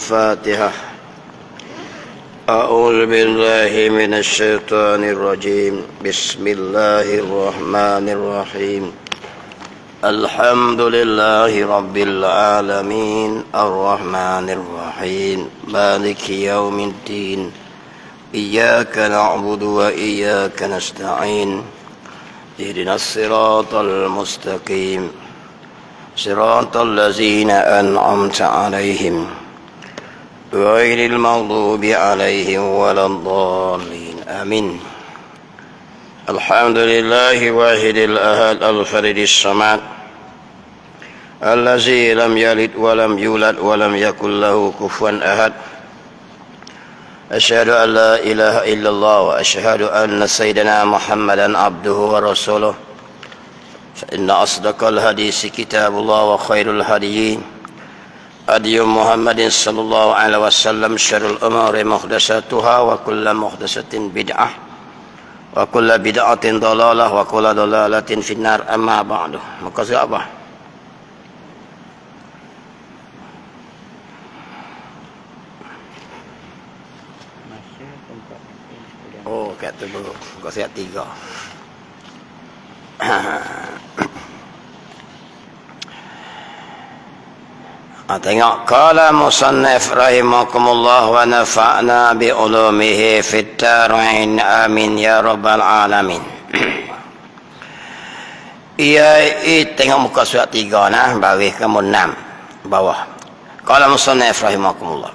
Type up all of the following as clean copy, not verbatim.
الفاتحة. أعوذ بالله من الشيطان الرجيم. بسم الله الرحمن الرحيم. الحمد لله رب العالمين الرحمن الرحيم مالك يوم الدين. إياك نعبد وإياك نستعين. اهدنا الصراط المستقيم صراط الذين أنعمت عليهم غير المغضوب عليهم ولا الضالين آمين. الحمد لله واحد الأحد الفرد الصمد الذي لم يلد ولم يولد ولم يكن له كفوا أحد. أشهد أن لا إله إلا الله وأشهد أن سيدنا محمدا عبده ورسوله. فإن أصدق الحديث كتاب الله وخير الهدي هدي محمد صلى الله عليه وسلم. شر الأمور محدثاتها وكل محدثة بدعة وكل بدعة ضلالة وكل ضلالة في النار. أما بعد. Makasih apa? Oh, kata buruk. Kau siap 3. Tengok. Qala musannif rahimakumullah wa nafa'na bi ulumihi fit darain amin ya rabbal alamin. Tengok muka surat 3 nah, baris kamu 6 bawah. Qala musannif rahimakumullah.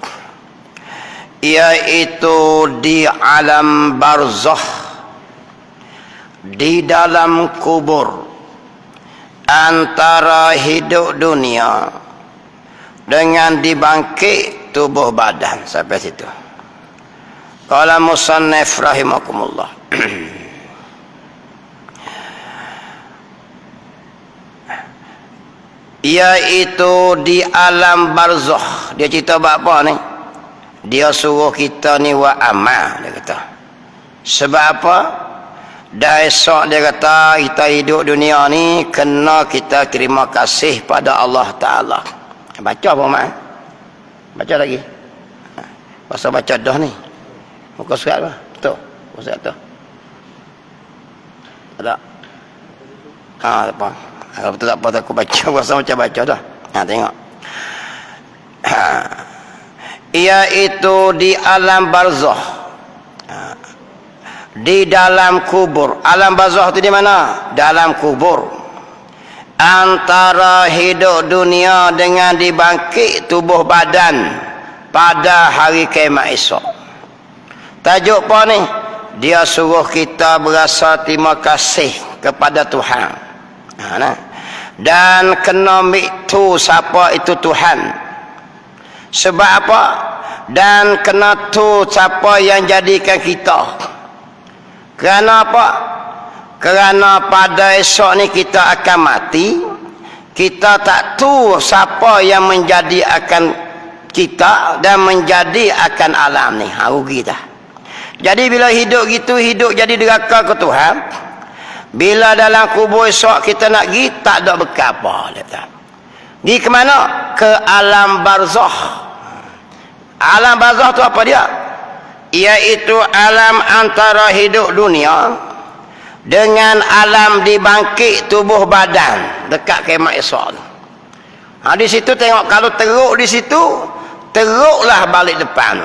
Iaitu di alam barzakh, di dalam kubur, antara hidup dunia dengan dibangkit tubuh badan. Sampai situ. Qala musannif rahimakumullah. Iaitu di alam barzakh. Dia cerita apa ni? Dia suruh kita ni wa amal, dia kata. Sebab apa? Dah esok dia kata kita hidup dunia ni kena kita terima kasih pada Allah Ta'ala. Baca apa mak? Baca lagi. Pasal baca dah ni. Muka surat apa? Tu. Muka surat tu. Ada. Apa? Kalau betul tak apa aku baca. Pasal macam baca dah. Tengok. Iaitu di alam barzakh, di dalam kubur. Alam barzakh itu di mana? Dalam kubur, antara hidup dunia dengan dibangkit tubuh badan pada hari kiamat esok. Tajuk apa ni? Dia suruh kita berasa terima kasih kepada Tuhan. Dan kena miktu siapa itu Tuhan. Sebab apa? Dan kena tu siapa yang jadikan kita. Kerana apa? Kerana pada esok ni kita akan mati. Kita tak tahu siapa yang menjadi akan kita dan menjadi akan alam ni. Rugi dah. Jadi bila hidup gitu, hidup jadi deraka ke Tuhan. Bila dalam kubur esok kita nak pergi, tak ada bekal apa. Pergi ke mana? Ke alam barzakh. Alam barzakh tu apa dia? Iaitu alam antara hidup dunia dengan alam dibangkit tubuh badan dekat kiamat esok. Di situ tengok, kalau teruk di situ, teruklah balik depan.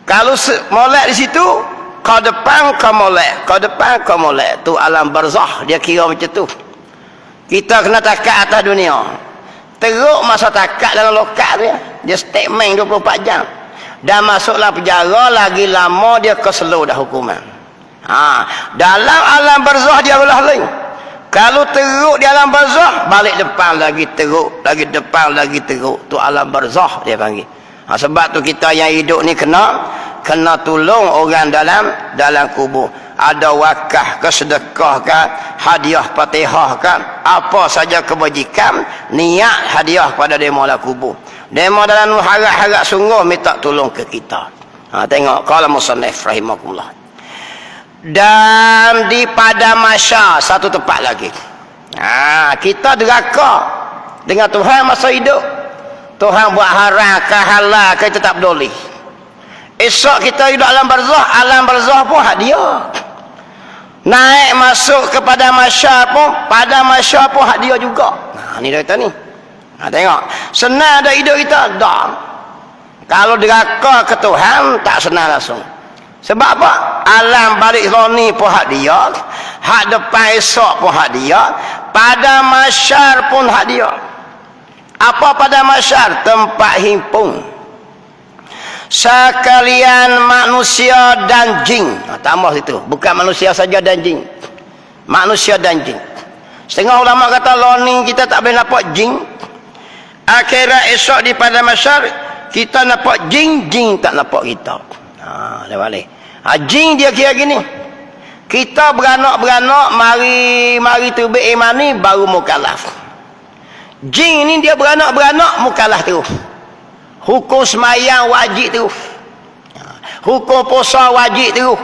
Kalau molek di situ, kau depan kau molek, kau depan kau molek. Tu alam barzakh, dia kira macam tu. Kita kena takat atas dunia. Teruk masa takat dalam lokal dia statement 24 jam. Dan masuklah penjara, lagi lama dia keselo dah hukuman. Dalam alam barzakh dia belah lain. Kalau teruk di alam barzakh, balik depan lagi teruk, lagi depan lagi teruk. Tu alam barzakh dia panggil. Sebab tu kita yang hidup ni kena tolong orang dalam kubur. Ada wakaf ke, sedekah ke, hadiah Fatihah ke, apa saja kebajikan, niat hadiah pada demo dalam kubur. Demo dalam harap-harap sungguh minta tolong ke kita. Tengok qala musannif rahimakumullah. Dan di padang mahsyar, satu tempat lagi. Kita deraka dengan Tuhan masa hidup. Tuhan buat haram ke halal kita tak peduli. Esok kita hidup alam barzah pun hak dia. Naik masuk kepada masyar pun, pada masyar pun hak dia juga. Ni dia kata ni. Tengok, senang ada hidup kita? Tak. Kalau deraka ke Tuhan, tak senang langsung. Sebab apa? Alam balik ni pun hak dia, hak depan esok pun hak dia, pada masyar pun hak dia. Apa pada masyar? Tempat himpun sekalian manusia dan jin. Tambah situ, bukan manusia saja dan jin, manusia dan jin. Setengah ulama kata ni kita tak boleh nampak jin. Akhirat esok di pada masyar kita nampak jin, jin tak nampak kita. Dah balik. Jin dia kira gini, kita beranak mari terbit iman ni baru mukallaf. Jin ni dia beranak mukallaf terus. Hukum semayang wajib terus, hukum puasa wajib terus,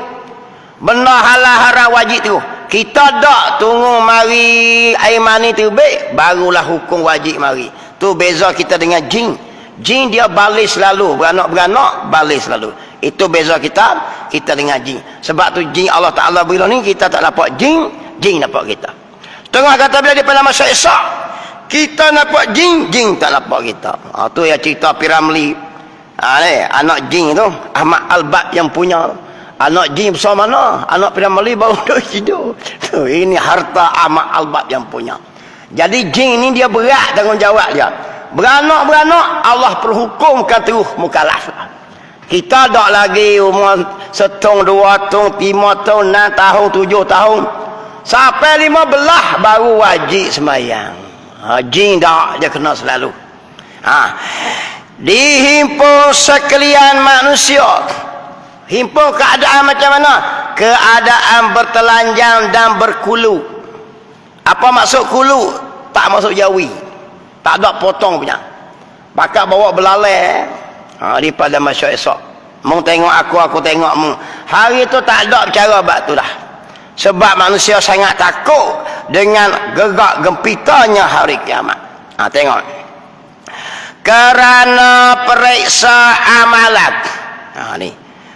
benda halal haram wajib terus. Kita tak tunggu mari iman ni terbit barulah hukum wajib mari. Tu beza kita dengan jin. Jin dia balik selalu, beranak balik selalu. Itu beza kita dengan jin. Sebab tu jin Allah Ta'ala bila ni kita tak nampak jin, jin nampak kita. Tengah kata bila di pada masa esok kita nampak jin, jin tak nampak kita. Tu yang cerita Piramli. Anak jin tu Ahmad Albat yang punya. Anak jin besar mana? Anak Piramli baru hidup. Ini harta Ahmad Albat yang punya. Jadi jin ni dia berat tanggungjawab dia. Beranak Allah perhukumkan terus mukallaf. Kita tak lagi umur 1, 2, 5 tahun, 6 tahun, 7 tahun sampai 15 baru wajib sembahyang. Jin tak dia kena selalu. Dihimpun sekalian manusia. Himpun keadaan macam mana? Keadaan bertelanjang dan berkulu. Apa maksud kulu? Tak masuk jawi, tak ada potong punya. Bakal bawa belalai di pada masyarakat esok. Mung tengok aku tengok mung. Hari tu tak ada bercara bab tu dah. Sebab manusia sangat takut dengan gegak gempitanya hari kiamat. Tengok. Kerana periksa amalan. Ni.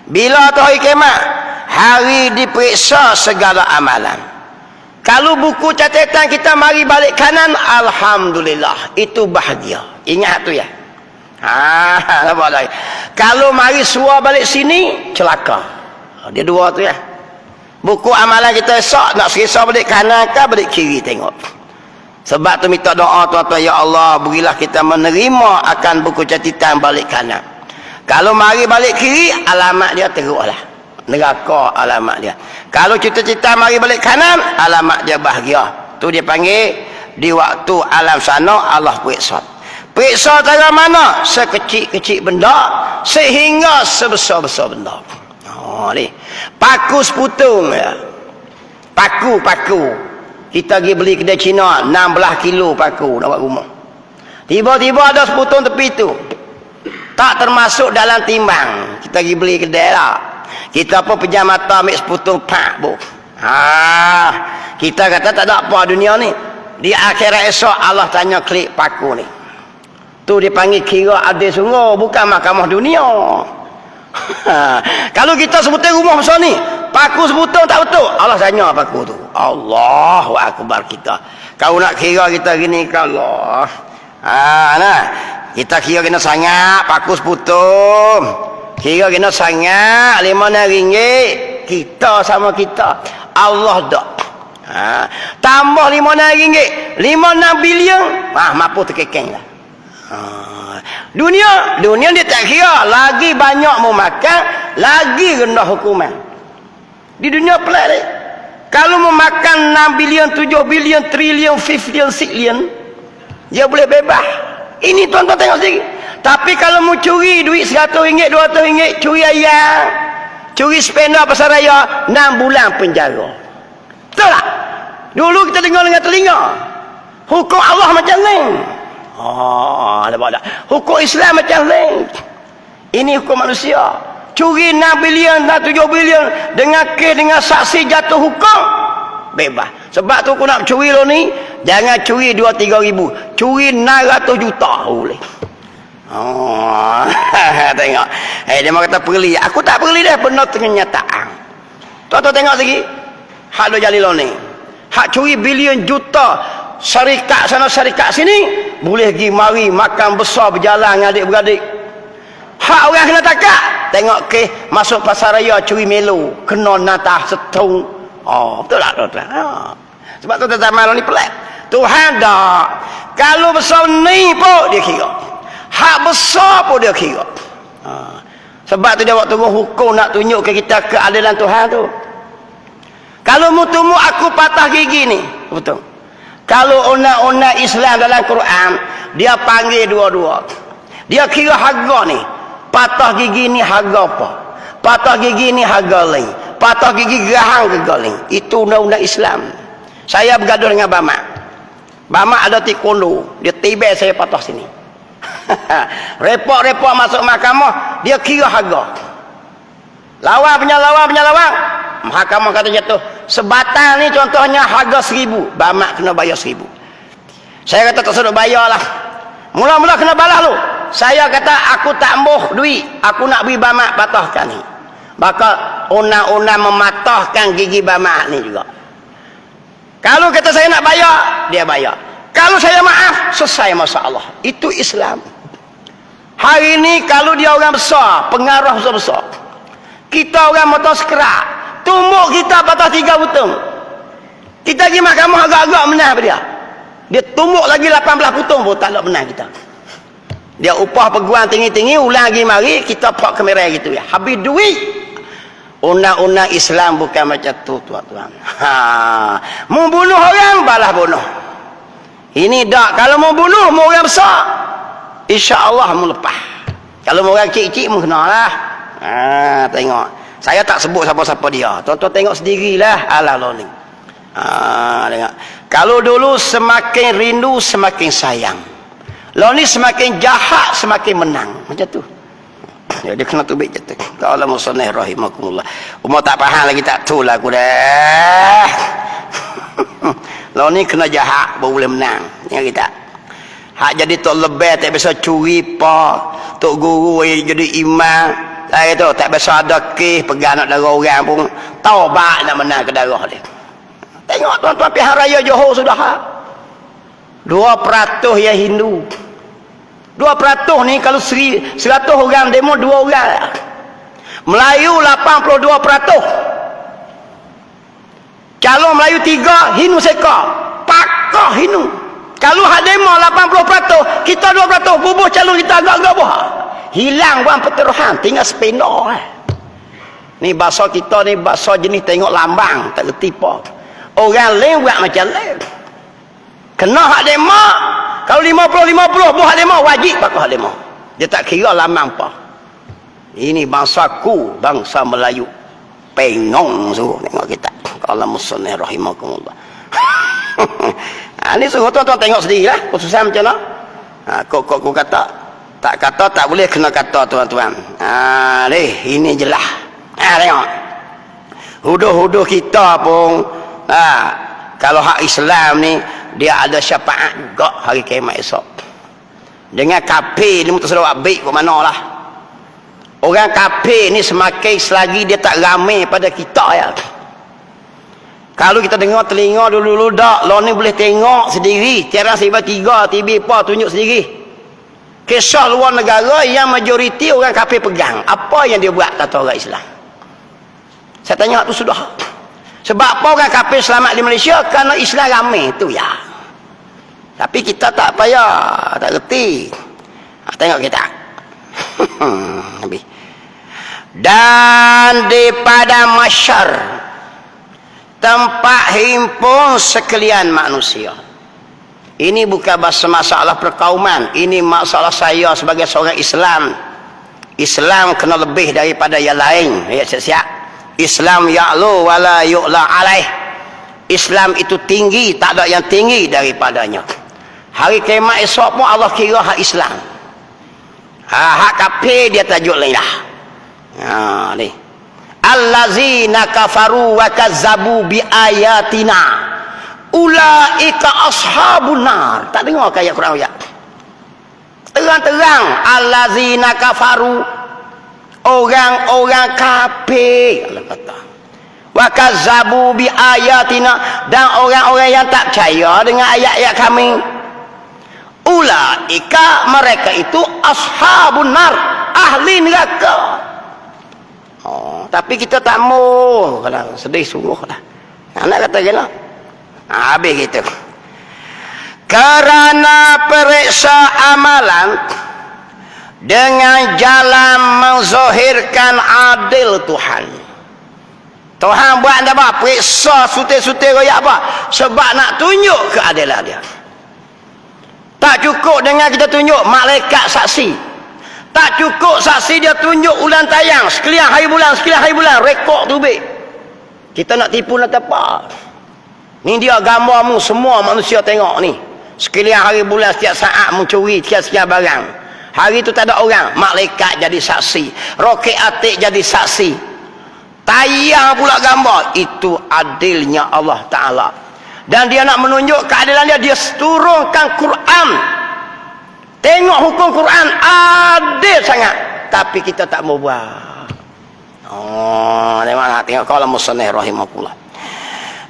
Bila tu hari kiamat? Hari diperiksa segala amalan. Kalau buku catatan kita mari balik kanan, alhamdulillah, itu bahagia. Ingat tu ya. Nampak lagi. Kalau mari suar balik sini, celaka. Dia dua tu ya. Buku amalan kita esok nak serisau balik kanan ke balik kiri tengok. Sebab tu minta doa tuan-tuan, ya Allah berilah kita menerima akan buku catatan balik kanan. Kalau mari balik kiri, alamat dia teruklah. Neraka alamat dia. Kalau cita-cita mari balik kanan, alamat dia bahagia. Tu dia panggil di waktu alam sana Allah periksa. Periksa cara mana? Sekecil-kecil benda sehingga sebesar-besar benda. Ni. Paku seputung ya. Paku. Kita pergi beli kedai Cina 16 kilo paku nak buat rumah. Tiba-tiba ada seputung tepi tu. Tak termasuk dalam timbang. Kita pergi beli kedai lah. Kita pun pejam mata ambil seputung pak bu. Kita kata tak ada apa dunia ni. Di akhirat esok Allah tanya klik paku ni. Tu dipanggil kira adil sungguh, bukan mahkamah dunia. Kalau kita sebutin rumah besar ni, paku sebutin tak betul, Allah tanya paku tu. Allahu Akbar kita. Kau nak kira kita gini ke Allah? Nah, kita kira kena sangat paku sebutin. Kira kena sangat RM5 kita sama kita. Allah tak. Tambah RM5 5-6 bilion. Mampu terkekeng lah. Dunia dia tak kira. Lagi banyak mau makan, lagi rendah hukuman. Di dunia pelik ni. Kalau mau makan 6 bilion, 7 bilion, trilion, 5 bilion, 6 bilion, dia boleh bebas. Ini tuan-tuan tengok sendiri. Tapi kalau mau curi duit RM100, RM200, curi ayam, curi spender pasar raya, 6 bulan penjara. Betul tak? Dulu kita dengar dengan telinga. Hukum Allah macam ni. Nampak tak? Hukum Islam macam lain. Ini hukum manusia. Curi 6 bilion dan 7 bilion dengan kes dengan saksi jatuh hukum, bebas. Sebab tu aku nak curi lo ni, jangan curi 2-3 ribu, curi 600 juta boleh. Oh, tengok. Dia mau kata perli. Aku tak perli dah, benar kenyataan. Tuan-tuan tengok lagi. Hak do Jalil ni. Hak curi bilion juta syarikat sana syarikat sini, boleh pergi mari makan besar berjalan dengan adik-beradik. Hak orang kena takak. Tengok ke masuk pasar raya curi melo, kena natah setung. Oh, betul tak tuan-tuan? Sebab tu zaman ni pelik. Tuhan dah. Kalau besar ni pun dia kira. Hak besar pun dia kira. Sebab tu dia waktu hukum nak tunjuk ke kita keadilan Tuhan tu. Kalau mutumu aku patah gigi ni, betul. Kalau undang-undang Islam dalam Quran, dia panggil dua-dua. Dia kira harga ni. Patah gigi ni harga apa? Patah gigi ni harga lain. Patah gigi gerahang harga lain. Itu undang-undang Islam. Saya bergaduh dengan Bamak. Bamak ada taekwondo. Dia tiba saya patah sini. Repot-repot masuk mahkamah, dia kira harga. Lawan punya lawan. Mahkamah kata jatuh. Sebatang ni contohnya harga 1,000. Bamak kena bayar 1,000. Saya kata tak suruh bayar lah. Mula-mula kena balas lu. Saya kata aku tak ambuh duit. Aku nak beri Bamak patahkan ni. Maka undang-undang mematahkan gigi Bamak ni juga. Kalau kata saya nak bayar, dia bayar. Kalau saya maaf, selesai masalah. Itu Islam. Hari ini kalau dia orang besar, pengarah besar. Kita orang motor sekerak, tumbuk kita patah 3 butung. Kita pergi mahkamah agak-agak menang dia. Dia tumbuk lagi 18 butung pun tak nak menang kita. Dia upah peguam tinggi-tinggi, ulang lagi mari, kita pak kamera gitu ya. Habis duit. Undang-undang Islam bukan macam tu, tuan-tuan. Membunuh orang, balas bunuh. Ini tak. Kalau mau bunuh, mau orang besar, insya-Allah mau lepas. Kalau mau orang kecil-kecil, mau kenalah. Tengok. Saya tak sebut siapa-siapa dia. Tuan-tuan tengok sendirilah. Alah lo ni. Tengok. Kalau dulu semakin rindu, semakin sayang. Lo ni semakin jahat, semakin menang. Macam tu. Ya, dia kena tubik je tu. Allah musannah rahimakumullah. Umar tak faham lagi, tak tu lah aku dah. Lo ni kena jahat baru boleh menang. Ya kita. Hak jadi tok lebih tak biasa curi pa, tok guru jadi imam. Saya tu tak biasa ada kes pegang nak darah orang pun taubat nak menang ke darah dia. Tengok tuan-tuan pihak raya Johor sudah hak. 2% yang Hindu. 2% ni kalau 100 orang demo 2 orang. Melayu 82%. Calon Melayu 3, Hindu seka. Pakah Hindu. Kalau hak demo 80%, kita 2%, bubuh calon kita agak-agak buah. Hilang buang peteruhan, tinggal sepena. Ni bahasa kita ni bahasa jenis tengok lambang, tak reti apa. Orang lain buat macam lain. Kena hak demo. Kalau 50-50 buah hak demo, wajib pakai hak demo. Dia tak kira lambang apa. Ini bangsaku, bangsa Melayu. Pengong suruh tengok kita. Allah musannah rahimakumullah. Ini suruh tuan-tuan tengok sendirilah keputusan macam mana. Kok kata tak kata tak boleh kena kata tuan-tuan. Ini jelas. Tengok. Huduh-huduh kita pun kalau hak Islam ni dia ada syafaat juga hari kiamat esok. Dengan kafir ni mutus selawat baik ke manalah. Orang kafir ni semakin selagi dia tak ramai pada kita ya. Kalau kita dengar telinga dulu-dulu dak, lo ni boleh tengok sendiri. Tiara sebab 3 TV apa tunjuk sendiri. Kisah luar negara yang majoriti orang kafir pegang. Apa yang dia buat kata orang Islam? Saya tanya tu sudah. Sebab apa orang kafir selamat di Malaysia? Kerana Islam ramai tu ya. Tapi kita tak payah, tak reti. Tengok kita. Dan daripada masyar, tempat himpun sekalian manusia. Ini bukan masalah perkauman. Ini masalah saya sebagai seorang Islam. Islam kena lebih daripada yang lain. Siap-siap. Islam ya'lu wala yu'la alaih. Islam itu tinggi, tak ada yang tinggi daripadanya. Hari kiamat esok pun Allah kira hak Islam. Hak kafir dia tajuk lain lah. Ni. Allazina kafaru wa kazzabu bi ayatina ulaika ashabun nar. Tak dengar ayat Quran ayat. terang-terang allazina kafaru, orang-orang kafir. Allah kata wa kazzabu bi ayatina, dan orang-orang yang tak percaya dengan ayat-ayat kami. Ulaika, mereka itu ashabun nar, ahli neraka. Tapi kita tak mau, kadang sedih sungguh lah. Anak kata gila, habis gitu. Kerana periksa amalan dengan jalan menzahirkan adil Tuhan. Tuhan buat apa? Periksa sutir-sutir royak apa? Sebab nak tunjuk keadilan dia. Tak cukup dengan kita tunjuk malaikat saksi. Tak cukup saksi dia tunjuk ulang tayang sekalian hari bulan rekod tu baik. Kita nak tipu nak apa? Ni dia gambarmu, semua manusia tengok ni. Sekalian hari bulan setiap saat mencuri sekian barang. Hari tu tak ada orang, malaikat jadi saksi, roket atik jadi saksi. Tayang pula gambar. Itu adilnya Allah Ta'ala. Dan dia nak menunjuk keadilan dia, dia turunkan Quran. Tengok hukum Quran adil sangat, tapi kita tak mau buat. Tengok kalau musannif rahimahullah.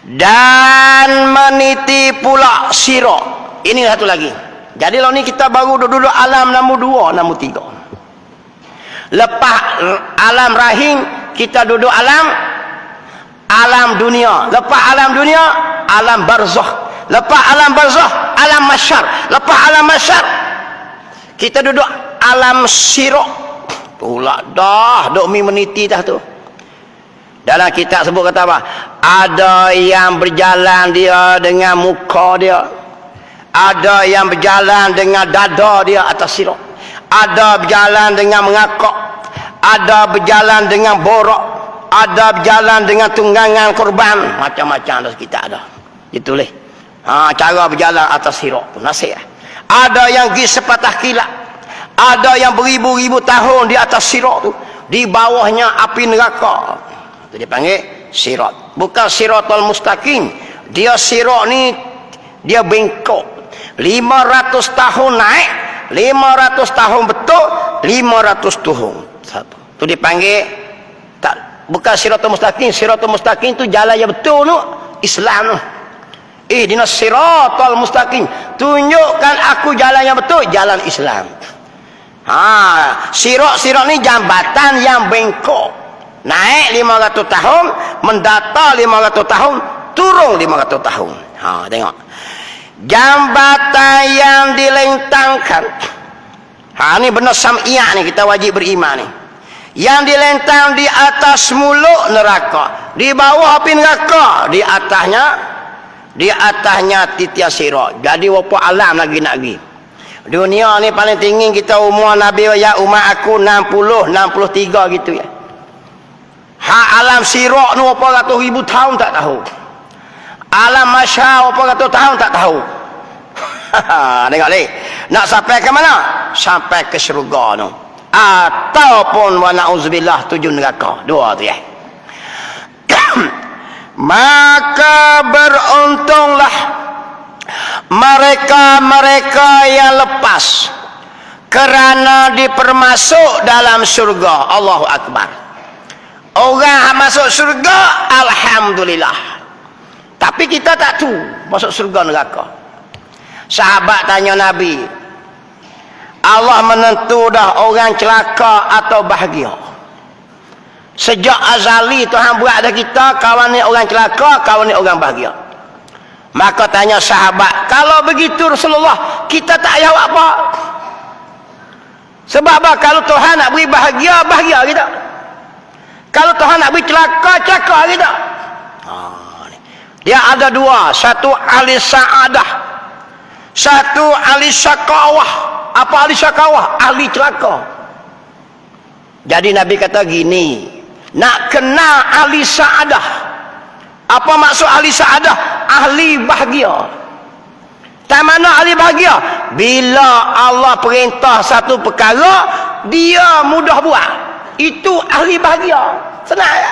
Dan meniti pula sirat. Ini satu lagi. Jadi lah ni kita baru duduk alam nombor 2, nombor 3. Lepas alam rahim, kita duduk alam dunia. Lepas alam dunia, alam barzakh. Lepas alam barzakh, alam mahsyar. Lepas alam mahsyar, kita duduk alam sirat. Pula dah duk mi meniti dah tu. Dalam kitab sebut kata apa? Ada yang berjalan dia dengan muka dia. Ada yang berjalan dengan dada dia atas sirat. Ada berjalan dengan mengakak. Ada berjalan dengan borok. Ada berjalan dengan tunggangan korban. Macam-macam dah kita ada. Ditulis. Cara berjalan atas sirat tu. Nasib. Ada yang pergi sepatah kilat. Ada yang beribu-ribu tahun di atas sirat tu. Di bawahnya api neraka. Itu dia panggil sirat. Bukan siratul mustaqim. Dia sirat ni, dia bengkok. 500 tahun naik, 500 tahun betul, 500 tahun satu. Itu dipanggil tak, bukan siratul mustaqim. Siratul mustaqim tu jalan yang betul tu, Islam tu. Ihdinas siratal mustaqim. Tunjukkan aku jalan yang betul, jalan Islam. Sirat ni jambatan yang bengkok. Naik 500 tahun, mendata 500 tahun, turun 500 tahun. Tengok. Jambatan yang dilentangkan. Ni benar sam'iyah ni, kita wajib beriman ni. Yang dilentang di atas muluk neraka, di bawah api neraka, di atasnya titian sirat. Jadi berapa alam lagi nak pergi. Dunia ni paling tinggi kita umur Nabi ya umat aku 60 63 gitu ya. Alam sirat ni berapa ratus ribu tahun tak tahu. Alam mahsyar berapa ratus tahun tak tahu. Tengok ni. Nak sampai ke mana? Sampai ke syurga tu. Ataupun wa na'udzubillah 7 neraka. Dua tu ya. Maka beruntunglah mereka-mereka yang lepas kerana dipermasuk dalam syurga. Allahu Akbar. Orang masuk syurga, alhamdulillah. Tapi kita tak tahu masuk syurga neraka. Sahabat tanya Nabi, Allah menentu dah orang celaka atau bahagia. Sejak azali Tuhan buat ada kita, kawan ni orang celaka, kawan ni orang bahagia. Maka tanya sahabat, kalau begitu Rasulullah, kita tak payah buat apa? Sebab apa? Kalau Tuhan nak beri bahagia, bahagia kita. Kalau Tuhan nak beri celaka, celaka kita. Dia ada dua. Satu ahli sa'adah. Satu ahli syakawah. Apa ahli syakawah? Ahli celaka. Jadi Nabi kata gini, nak kenal ahli sa'adah. Apa maksud ahli sa'adah? Ahli bahagia. Tak mana ahli bahagia? Bila Allah perintah satu perkara, dia mudah buat. Itu ahli bahagia. Senang ya?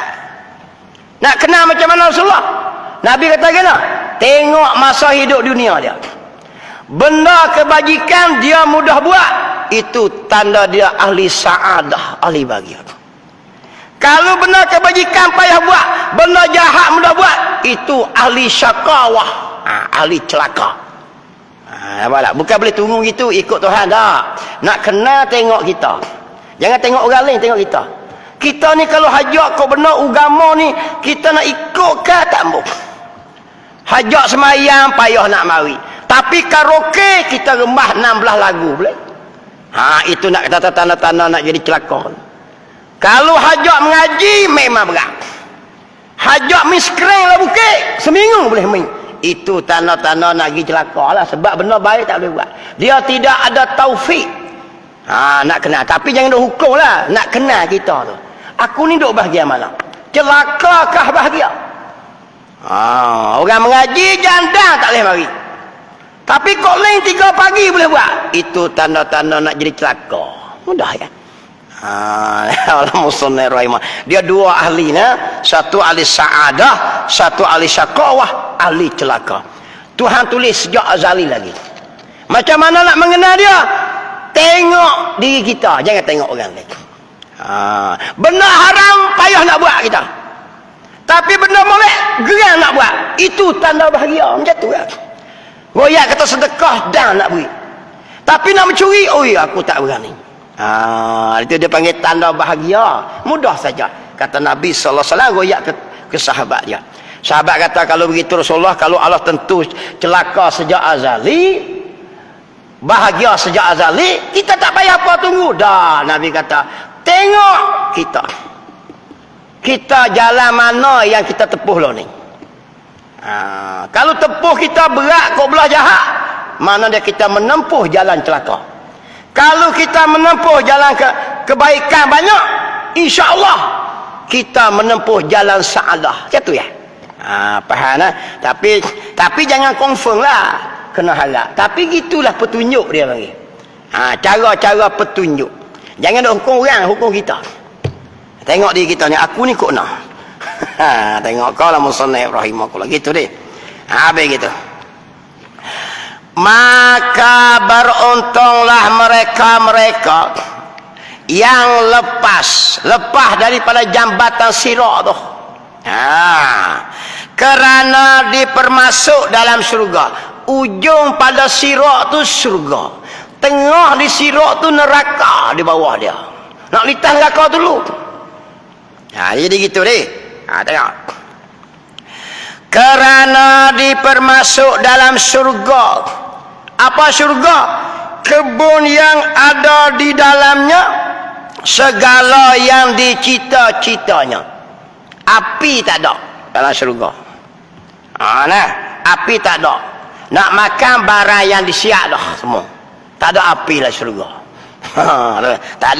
Nak kenal macam mana Rasulullah? Nabi kata gini, tengok masa hidup dunia dia. Benda kebajikan dia mudah buat, itu tanda dia ahli sa'adah, ahli bahagia. Kalau benda kebajikan payah buat, benda jahat mudah buat, itu ahli syakawah, ahli celaka. Nampak tak? Bukan boleh tunggu gitu ikut Tuhan tak. Nak kena tengok kita. Jangan tengok orang lain, tengok kita. Kita ni kalau hajak kau benar agama ni, kita nak ikut ke tak mau. Hajak semayang payah nak mari. Tapi karaoke kita rembah 16 lagu boleh. Itu nak kata tanda-tanda nak jadi celaka. Kalau hajak mengaji memang berat. Hajak miskreng lah bukit, seminggu boleh main. Itu tanda-tanda nak pergi celaka lah. Sebab benda baik tak boleh buat. Dia tidak ada taufik. Nak kenal. Tapi jangan duk hukum lah. Nak kenal kita tu. Aku ni duk bahagia mana? Celakakah bahagia? Orang mengaji janda tak boleh mari. Tapi kok lain 3 pagi boleh buat. Itu tanda-tanda nak jadi celaka. Mudah kan? Dia 2 ahli nah. Satu ahli sa'adah, satu ahli syakawah, ahli celaka. Tuhan tulis sejak azali lagi. Macam mana nak mengenal dia? Tengok diri kita, jangan tengok orang lain. Benda haram payah nak buat kita. Tapi benda molek geram nak buat. Itu tanda bahagia. Macam tu kan. Royak kata sedekah dan nak beri. Tapi nak mencuri, aku tak berani. Itu dia panggil tanda bahagia. Mudah saja. Kata Nabi SAW royak ke sahabat dia. Sahabat kata kalau begitu Rasulullah, kalau Allah tentu celaka sejak azali, bahagia sejak azali, kita tak payah apa tunggu. Dah Nabi kata, tengok kita jalan mana yang kita tepuh lah ni. Kalau tepuh kita berat kau belah jahat, mana dia kita menempuh jalan celaka. Kalau kita menempuh jalan kebaikan banyak, insya-Allah kita menempuh jalan sa'adah. Macam tu ya. Faham lah. Tapi jangan confirm lah. Kena halal. Tapi gitulah petunjuk dia panggil. Cara-cara petunjuk. Jangan nak hukum orang, hukum kita. Tengok diri kita ni, aku ni kok nak. Tengok kau lah musannif rahimahullah. Gitu deh. Habis gitu. Maka beruntunglah mereka-mereka yang lepas daripada jambatan sirat tu. Kerana dipermasuk dalam syurga. Ujung pada sirat tu syurga. Tengah di sirat tu neraka di bawah dia. Nak litas neraka dulu. Jadi gitu deh. Tengok. Kerana dipermasuk dalam syurga. Apa syurga? Kebun yang ada di dalamnya, segala yang dicita-citanya. Api tak ada dalam syurga. Api tak ada. Nak makan barang yang disiap dah semua. Tak ada api dalam syurga. Tak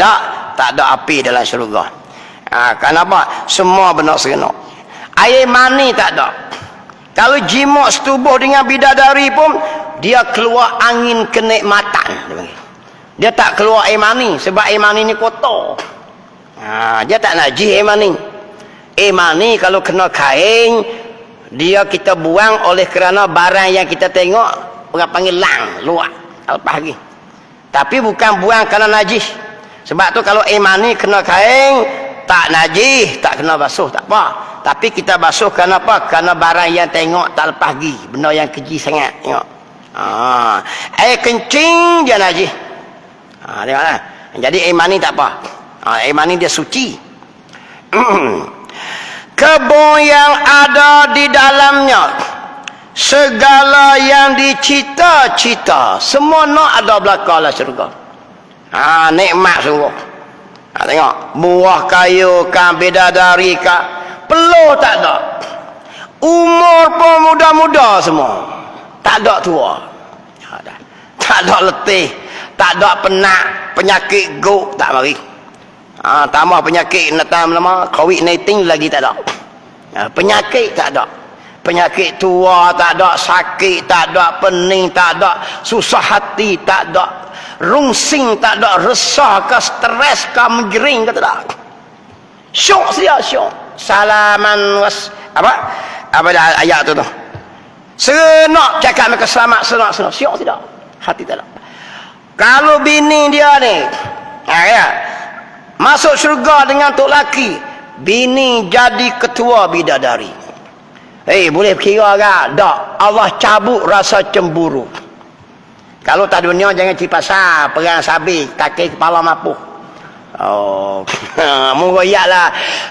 ada api dalam syurga. Kenapa? Semua benar serenok. Air mani tak ada. Kalau jimat setubuh dengan bidadari pun, dia keluar angin kenikmatan. Dia tak keluar air mani. Sebab air mani ni kotor. Dia tak najis air mani. Air mani kalau kena kain, dia kita buang oleh kerana barang yang kita tengok, orang panggil lang, luar. Lepas lagi. Tapi bukan buang kerana najis. Sebab tu kalau air mani kena kain, tak najis, tak kena basuh, tak apa. Tapi kita basuh kerana apa? Kerana barang yang tengok tak lepas pergi. Benda yang keji sangat. Tengok. Air kencing dia najis. Tengoklah. Jadi air mani tak apa. Air mani dia suci. Kebun yang ada di dalamnya, segala yang dicita-cita, semua nak ada belakang lah syurga. Nikmat sungguh. Tengok. Buah kayu kan, bidadari kan. Peluh tak ada. Umur pun muda-muda semua. Tak ada tua. Tak ada letih. Tak ada penat. Penyakit guk tak mari. Tambah penyakit lama COVID-19 lagi tak ada. Penyakit tak ada. Penyakit tua tak ada. Sakit tak ada. Pening tak ada. Susah hati tak ada. Rungsing tak ada. Resah ke, stres ke, menjering ke tak ada. Syok dia, syok. Salaman was apa dah ayat tu serenok cakap mereka selamat, serenok syok tidak. Hati tak ada. Kalau bini dia ni, ya, masuk syurga dengan tok laki, bini jadi ketua bidadari. Boleh kira tak? Tak. Allah cabut rasa cemburu. Kalau tak dunia jangan cipasa, perang sabit, kaki kepala mapuh. Mengoyak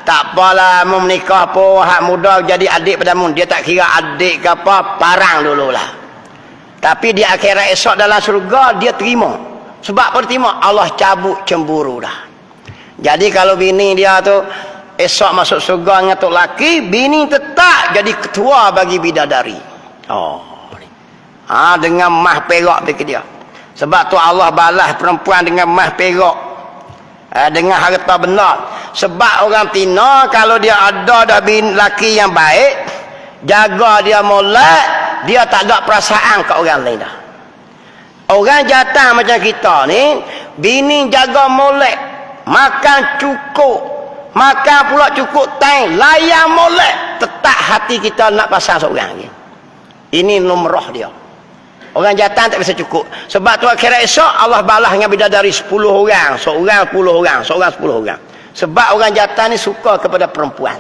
tak apalah, mau menikah pun hak muda jadi adik padamu, dia tak kira adik ke apa, parang dululah. Tapi di akhirat esok dalam surga dia terima. Sebab apa terima? Allah cabut cemburu dah. Jadi kalau bini dia tu esok masuk surga dengan tok laki, bini tetap jadi ketua bagi bidadari. Dengan mah perak fikir dia. Sebab tu Allah balas perempuan dengan mah perak, dengan harta benda. Sebab orang Tina kalau dia ada dah bini laki yang baik, jaga dia molek, dia tak ada perasaan ke orang lain dah. Orang jantan macam kita ni, bini jaga molek, makan cukup, makan pula cukup time, layan molek, tetap hati kita nak pasang seorang lagi. Ini lumrah dia. Orang jantan tak bisa cukup. Sebab tu akhirat esok Allah balas dengan bidadari 10 orang, seorang 10 orang, seorang 10 orang. Sebab orang jantan ni suka kepada perempuan.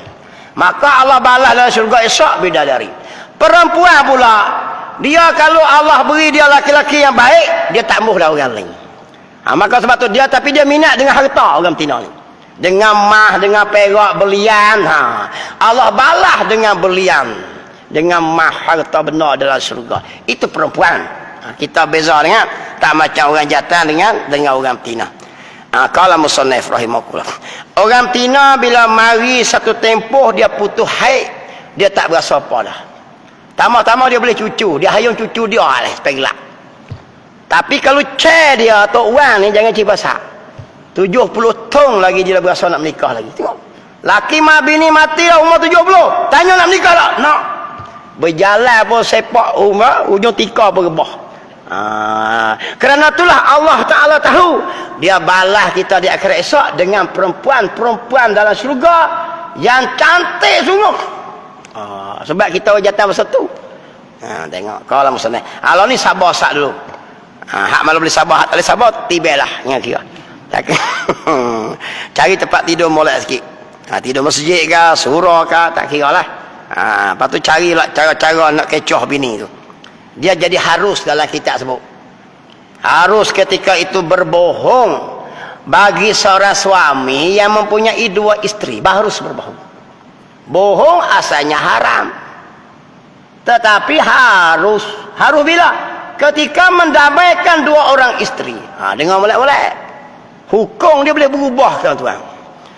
Maka Allah balas dalam syurga esok bidadari. Perempuan pula, dia kalau Allah beri dia laki-laki yang baik, dia tak muh dah orang lain. Maka sebab tu dia, tapi dia minat dengan harta orang Tina ni. Dengan mah, dengan perak, belian. Allah balas dengan belian, dengan mah, harta benar dalam syurga. Itu perempuan. Kita beza dengan, tak macam orang jantan dengan orang Tina. Qala musannif rahimahullah. Orang Tina bila mari satu tempoh dia putus haid, dia tak berasa apa dah. Tama-tama dia boleh cucu, dia hayung cucu dia lah sepegelak. Tapi kalau cer dia tok wan ni jangan cipasa. 70 tahun lagi dia berasa nak menikah lagi. Tengok. Laki mah bini mati dah umur 70. Tanya nak menikah tak? Nak. Berjalan pun sepak umur, ujung tika bergebah. Kerana itulah Allah Ta'ala tahu, dia balas kita di akhirat esok dengan perempuan-perempuan dalam syurga yang cantik sungguh. Sebab kita orang jantan masa tu. Tengok kalau musnah. Kalau ni sabar sak dulu. Hak malu boleh sabar, hak tak boleh sabar tibelah ingat kira. Cari tempat tidur molek sikit. Tidur masjid ke, surau ke, tak kira lah. Lepas tu carilah cara-cara nak kecoh bini tu. Dia jadi harus dalam kitab sebut. Harus ketika itu berbohong bagi seorang suami yang mempunyai 2 isteri, harus berbohong. Bohong asalnya haram, tetapi harus bila? Ketika mendamaikan 2 orang isteri. Dengan molek-molek. Hukum dia boleh berubah, tuan-tuan.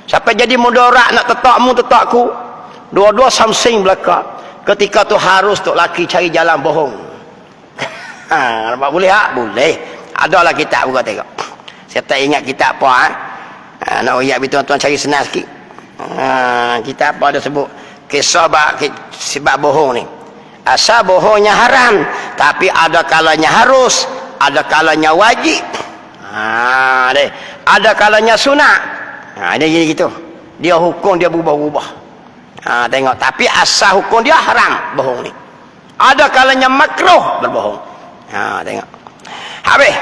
Sampai jadi mudarat nak tetakmu tetakku, dua-dua samsing belakang. Ketika tu harus tok laki cari jalan bohong. Nampak boleh tak? Boleh. Adalah kitab buka tengok. Saya tak ingat kitab apa. Nak ayat tuan-tuan cari senang sikit. Kita apa ada sebut kisah sebab bohong ni. Asal bohongnya haram, tapi ada kalanya harus, ada kalanya wajib. Ada kalanya sunat. Dia jadi gitu. Dia hukum dia berubah-ubah. Tengok, tapi asal hukum dia haram bohong ni. Ada kalanya makruh berbohong. Tengok. Habis.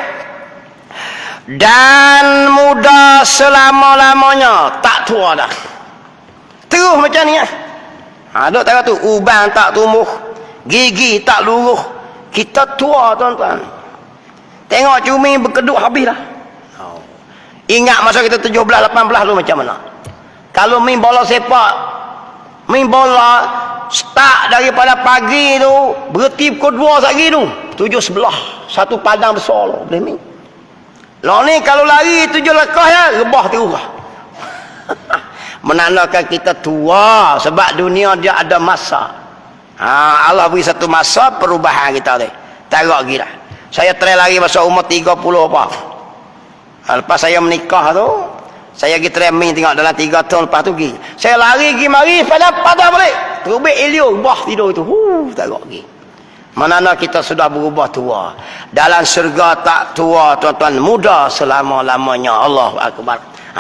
Dan muda selama-lamanya, tak tua dah. Terus macam ni dok tahu tu, uban tak tumbuh, gigi tak luruh. Kita tua, tuan-tuan. Tengok cumi berkedut habis dah. Ingat masa kita 17 18 tu macam mana? Kalau main bola sepak, main bola start daripada pagi tu, berhenti pukul 2 pagi tu, 7 sebelah, satu padang besar lah, boleh main. Lah ni kalau lari 7 lekah ya, rebah terus. Menandakan kita tua, sebab dunia dia ada masa. Allah beri satu masa perubahan kita ni. Tarak gila. Saya try lari masa umur 30 apa. Lepas saya menikah tu, saya pergi training tengok dalam 3 tahun lepas tu pergi. Saya lari pergi mari pada balik. Terubik elio bah tidur itu. Tarak gila. Mana kita sudah berubah tua. Dalam syurga tak tua, tuan-tuan, muda selama-lamanya. Allahu akbar.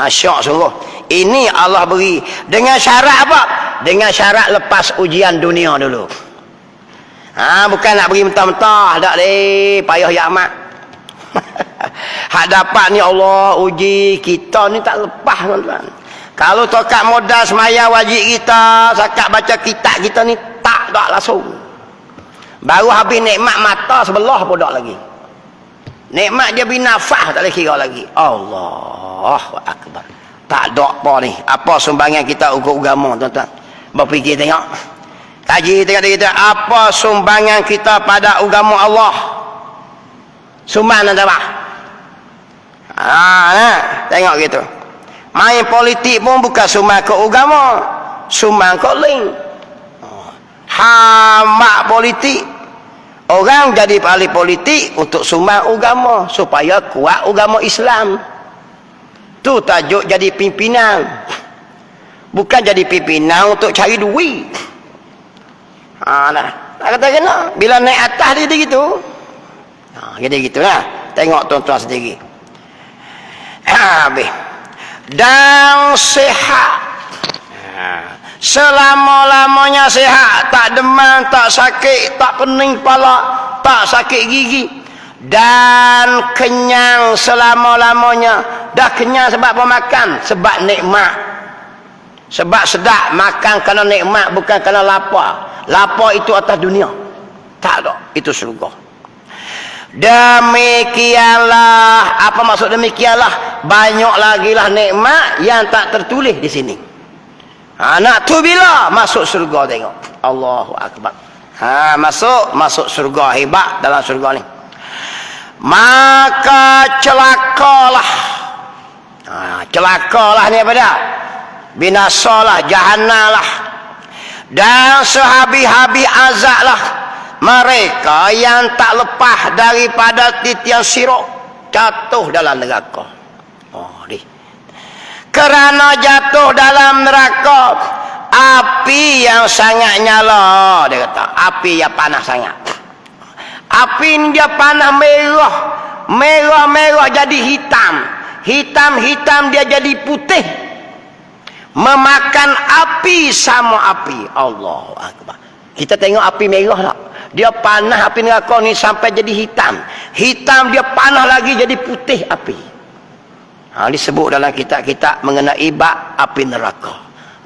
Syak sungguh. Ini Allah beri dengan syarat apa? Dengan syarat lepas ujian dunia dulu. Bukan nak beri mentah-mentah, tak leh, payah ya amat. Hak dapat ni Allah uji kita ni tak lepas tuan-tuan. Kalau tokat modal semaya wajib kita, sakat baca kitab kita ni tak langsung. Baru habis nikmat mata sebelah pun tak lagi. Nikmat dia binafah tak boleh kira lagi. Allahu akbar. Tak ada apa ni. Apa sumbangan kita untuk agama tuan-tuan? Berfikir tengok. Kaji tengok kita apa sumbangan kita pada agama Allah. Sumbangan apa? Tengok gitu. Main politik pun bukan sumbang ke agama, sumbang ke link. Hamba politik. Orang jadi ahli politik untuk sumbang agama supaya kuat agama Islam. Tu tajuk jadi pimpinan. Bukan jadi pimpinan untuk cari duit. Kata kena bila naik atas dia gitu. Jadi gitulah. Tengok tuan-tuan sendiri. Habis. Dan sihat. Selama-lamanya sihat, tak demam, tak sakit, tak pening kepala, tak sakit gigi, dan kenyang selama-lamanya. Dah kenyang sebab apa makan? Sebab nikmat. Sebab sedap makan kerana nikmat, bukan kerana lapar. Lapar itu atas dunia. Tak ada, itu surga. Demikianlah, apa maksud demikianlah? Banyak lagi lah nikmat yang tak tertulis di sini. Nak tu bila masuk surga tengok. Allahu akbar. Masuk surga, hebat dalam surga ni. Maka celakalah. Celakalah ni apa dia? Binasalah, jahannamlah. Dan sehabis-habis azablah mereka yang tak lepas daripada titian sirok jatuh dalam neraka. Kerana jatuh dalam neraka api yang sangat nyala, dia kata api yang panas sangat. Api ni dia panas merah, merah jadi hitam, hitam dia jadi putih, memakan api sama api. Allahu akbar. Kita tengok api merah tak? Dia panas api neraka ni sampai jadi hitam. Hitam dia panas lagi jadi putih api. Disebut dalam kitab-kitab mengenai bab api neraka.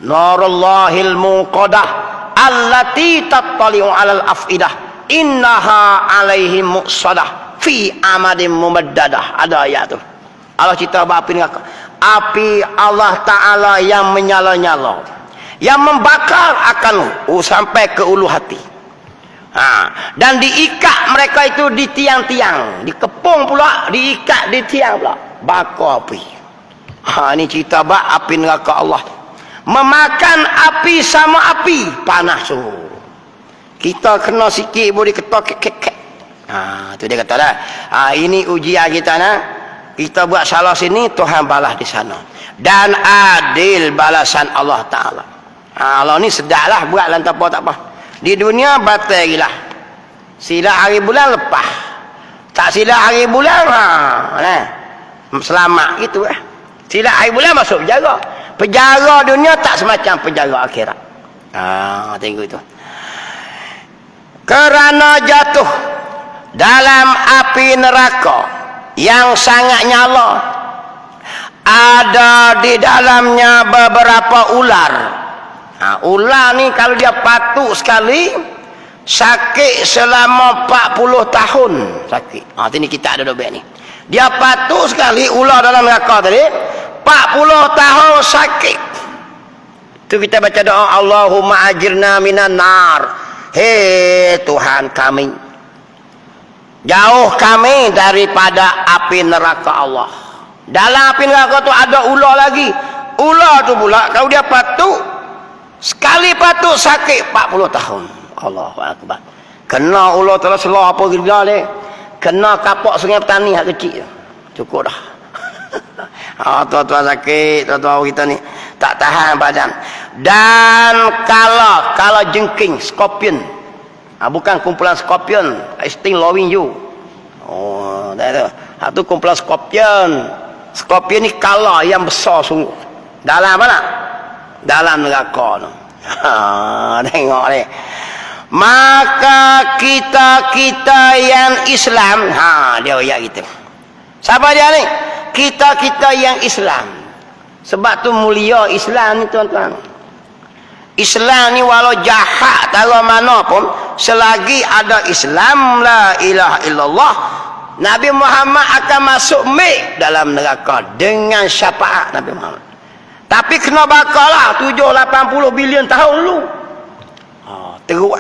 Narullahil muqadah allati tattali'u 'alal afidah innaha 'alaihim muqsadah fi amadin mumaddadah. Ada ayat tu. Allah cerita bab api neraka. Api Allah Ta'ala yang menyala-nyala, yang membakar akan sampai ke ulu hati. Dan diikat mereka itu di tiang-tiang, dikepung pula, diikat di tiang pula, bakar api. Ini cerita bab api neraka Allah. Memakan api sama api, panas tu. Kita kena sikit boleh ketok kek. Tu dia kata dah. Ini ujian kita nak. Kita buat salah sini, Tuhan balas di sana. Dan adil balasan Allah Ta'ala. Allah ni sedaplah buat lantak apa tak apa. Di dunia batal lah. Silap hari bulan lepas. Tak silap hari bulan selamat gitu . Silap hari bulan masuk penjara. Penjara dunia tak semacam penjara akhirat. Tengok itu. Kerana jatuh dalam api neraka yang sangat nyala, ada di dalamnya beberapa ular. Ular ni kalau dia patuk sekali sakit selama 40 tahun sakit. Ini kita ada dobek ni. Dia patuk sekali ular dalam neraka tadi 40 tahun sakit. Tu kita baca doa Allahumma ajirna minan nar. Hei Tuhan kami, jauh kami daripada api neraka Allah. Dalam api neraka tu ada ular lagi. Ular tu pula kalau dia patuk sekali patuk sakit 40 tahun. Allahu akbar. Kena ular terus selah apa gila dia. Kena kapak sungai petani hak kecil. Cukup dah. Tuan-tuan sakit, tuan-tuan kita ni tak tahan badan. Dan kalau jengking, scorpion. Bukan kumpulan scorpion, sting loving you. Dah tu. Hak tu kumpulan scorpion. Scorpion ni kala yang besar sungguh. Dalam mana? Dalam neraka tu. Tengok ni. Maka kita yang Islam, dia ayat kita. Siapa dia ni? Kita-kita yang Islam. Sebab tu mulia Islam ni tuan-tuan. Islam ni walau jahat taruh mana pun, selagi ada Islam, la ilaha illallah, Nabi Muhammad akan masuk mik dalam neraka dengan syafaat Nabi Muhammad. Tapi kena bakalah 780 bilion tahun dulu. Teruk.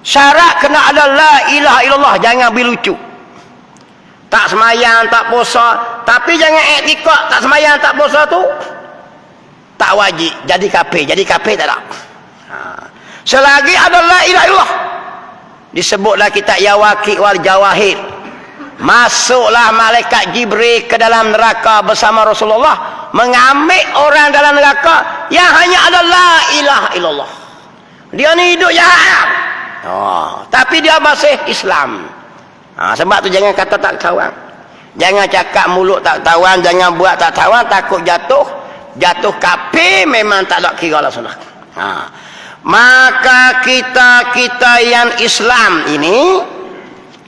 Syarat kena ada la ilaha illallah, jangan berlucu. Tak semayang, tak puasa, tapi jangan iktikad tak semayang, tak puasa tu tak wajib, jadi kafir tak ada. Selagi ada la ilaha illallah, disebutlah kitab Yawaqi' wal Jawahir, masuklah malaikat Jibril ke dalam neraka bersama Rasulullah, mengambil orang dalam neraka yang hanya ada la ilaha illallah. Dia ni hidup jahat, tapi dia masih Islam. Sebab tu jangan kata tak kawan, jangan cakap mulut tak tawan, jangan buat tak tawan, takut jatuh kafir, memang tak ada kira lah sunnah. Maka kita yang Islam ini,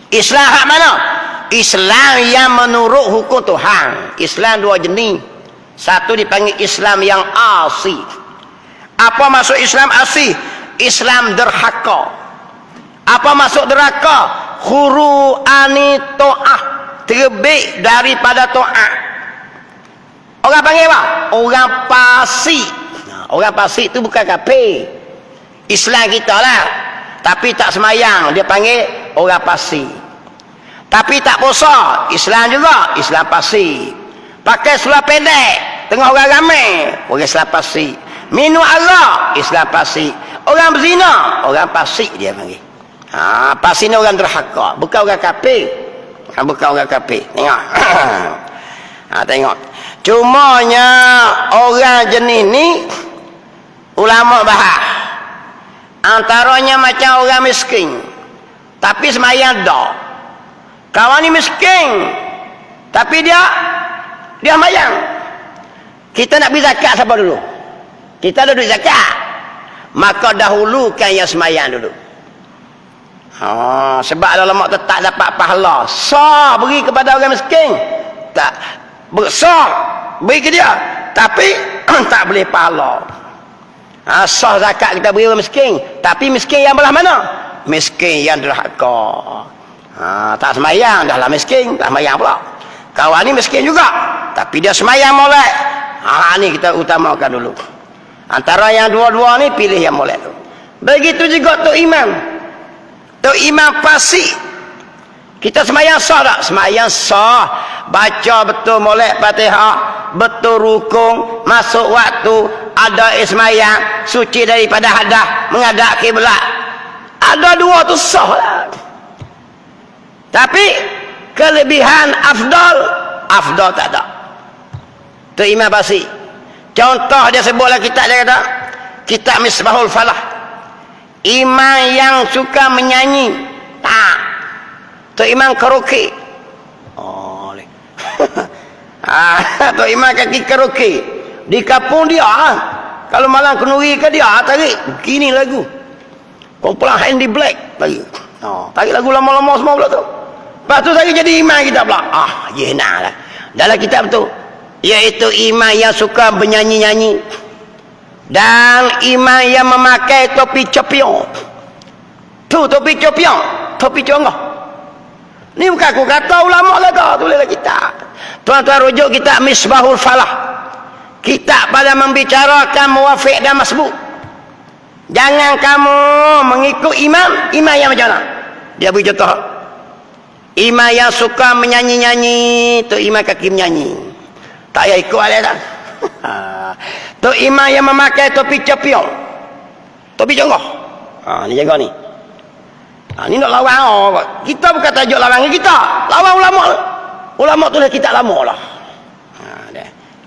Islam hak mana? Islam yang menurut hukum Tuhan. Islam dua jenis. Satu dipanggil Islam yang asli. Apa maksud Islam asli? Islam derhaka. Apa maksud derhaka? Huru ani to'ah, terbit daripada to'ah. Orang panggil apa? Orang fasik. Orang fasik tu bukan kafir. Islam kita lah, tapi tak semayang, dia panggil orang fasik. Tapi tak puasa, Islam juga, Islam fasik. Pakai seluar pendek tengah orang ramai, orang Islam fasik. Minum Allah, Islam fasik. Orang berzina, orang fasik dia panggil. Fasik ni orang derhaka, bukan orang kafir. Bukan orang kafir. Tengok. Tengok. Cumanya orang jenis ni ulama bahas. Antaranya macam orang miskin, tapi semayang dah. Kawan ni miskin, tapi dia semayang. Kita nak beri zakat siapa dulu? Kita ada duit zakat, maka dahulukan yang semayang dulu. Sebab ulama tu tak dapat pahala. Sah beri kepada orang miskin, tak besar beri ke dia, tapi tak boleh pahala. Sah zakat kita beri orang miskin, tapi miskin yang belah mana? Miskin yang derhaka. Tak semayang, dah lah miskin, tak semayang pula. Kawan ni miskin juga, tapi dia semayang molek. Ni kita utamakan dulu. Antara yang dua-dua ni pilih yang molek tu. Begitu juga Tok Imam. Tok Imam fasik. Kita semayang sah tak? Semayang sah. Baca betul molek Fatihah, betul rukun, masuk waktu, ada ismayang, suci daripada hadas, menghadap kiblat. Ada dua tu sah lah. Tapi kelebihan afdal tak ada. Tu Imam Basri. Contoh dia sebutlah kitab, dia kata kitab Misbahul Falah. Imam yang suka menyanyi, tak. Tu Imam karaoke. Tu Imam kaki karaoke di kampung dia. Kalau malam kenuri ke dia tarik begini lagu. Kumpulan Handy Black lagi. Tarik lagu lama-lama semua pula tu. Lepas tu saya jadi imam kita pula. Nah lah. Dalam kitab tu, iaitu imam yang suka bernyanyi-nyanyi dan imam yang memakai topi copion. Tu topi copion, topi congoh. Ni bukan aku kata ulama lah kau, tulislah kitab. Tuan-tuan rujuk kitab Misbahul Falah. Kitab pada membicarakan muwafiq dan masbuk. Jangan kamu mengikut imam yang macam mana? Dia beri contoh. Imam yang suka menyanyi-nyanyi, tu imam kaki menyanyi. Tak payah ikut alih tak? Tu imam yang memakai topi copion. Topi congoh. Ni jaga ni. Ni nak lawan. Kita bukan tajuk lawan kita. Lawan ulama. Ulama tu dah kitab lama lah.